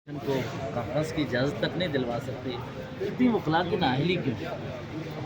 ان کو کانفرنس کی اجازت تک نہیں دلوا سکتے، اتنی وکلا کی نااہلی کیوں؟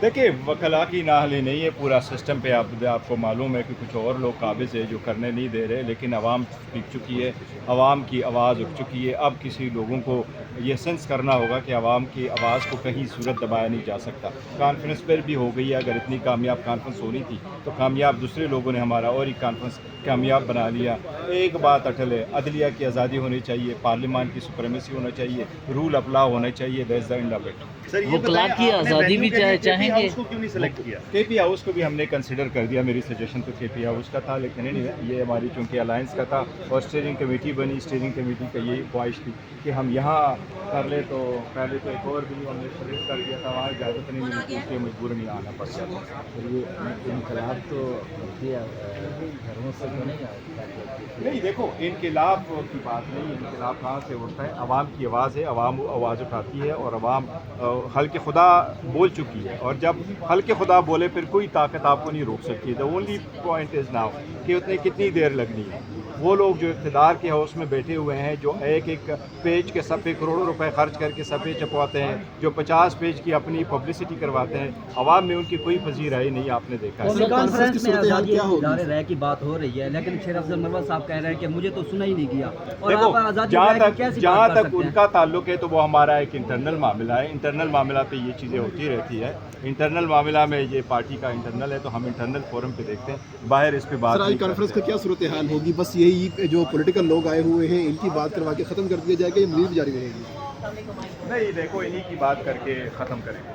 دیکھیے وکلا کی نااہلی نہیں ہے، پورا سسٹم پہ آپ کو معلوم ہے کہ کچھ اور لوگ قابض ہے جو کرنے نہیں دے رہے، لیکن عوام پیک چکی ہے، عوام کی آواز اٹھ چکی ہے۔ اب کسی لوگوں کو یہ سینس کرنا ہوگا کہ عوام کی آواز کو کہیں صورت دبایا نہیں جا سکتا۔ کانفرنس پر بھی ہو گئی ہے، اگر اتنی کامیاب کانفرنس ہونی تھی تو کامیاب دوسرے لوگوں نے ہمارا اور ایک کانفرنس کامیاب بنا لیا۔ ایک بات اٹل ہے، عدلیہ کی آزادی ہونی چاہیے، پارلیمان کی سپریمیسی ہونا چاہیے، رول اپلا ہونا چاہیے، that's the end of it. Sir یہ وکلا بتائیں کی آپ نے آزادی وینیو بھی کے لیے چاہیں گے؟ ہاؤس کو کیوں نہیں سلیکٹ کیا؟ کے پی ہاؤس کو بھی ہم نے کنسیڈر کر دیا، میری سجیشن تو کے پی ہاؤس کا تھا، لیکن یہ ہماری چونکہ الائنس کا تھا اور اسٹیئرنگ کمیٹی بنی، اسٹیئرنگ کمیٹی کا یہی خواہش تھی کہ ہم یہاں کر لیں، تو پہلے تو ایک اور بھی ہم نے سلیکٹ کر دیا تھا، وہاں اجازت نہیں ملی تھی، اس لیے مجبور نہیں آنا پڑ گیا تھا۔ یہ انقلاب تو گھروں سے تو نہیں آتا؟ نہیں دیکھو، انقلاب کی بات نہیں ہے، انقلاب کہاں سے ہوتا ہے؟ عوام کی آواز ہے، عوام آواز اٹھاتی ہے اور عوام خلق خدا بول چکی ہے، اور جب خلق خدا بولے پھر کوئی طاقت آپ کو نہیں روک سکتی۔ The only point is now کہ اتنے کتنی دیر لگنی ہے۔ وہ لوگ جو اقتدار کے ہاؤس میں بیٹھے ہوئے ہیں، جو ایک ایک پیج کے صفحے کروڑوں روپے خرچ کر کے صفحے چھپواتے ہیں، جو 50 پیج کی اپنی پبلسٹی کرواتے ہیں، عوام میں ان کی کوئی پذیرائی نہیں، آپ نے دیکھا ہے۔ کانفرنس میں آزادی ادارے رائے کی بات ہو رہی ہے، لیکن شیر افضل مروا صاحب کہہ رہے ہیں کہ مجھے تو سنا ہی نہیں گیا، اور دیکھو، آپ آزادی رائے کی کیسی جہاں بات کر تک سکتے ان ہیں؟ کا تعلق ہے تو وہ ہمارا ایک انٹرنل معاملہ ہے، انٹرنل معاملہ پہ یہ چیزیں ہوتی رہتی ہے۔ انٹرنل معاملہ میں یہ پارٹی کا انٹرنل ہے تو ہم انٹرنل فورم پہ دیکھتے ہیں، باہر اس پہ بات سر آج نہیں کانفرنس کرتے۔ کا کیا صورتحال ہوگی؟ بس یہی جو پولیٹیکل لوگ آئے ہوئے ہیں ان کی بات کروا کے ختم کر دیا جائے گا یا مزید جاری رہے گی؟ نہیں دیکھو، انہی کی بات کر کے ختم کریں گے۔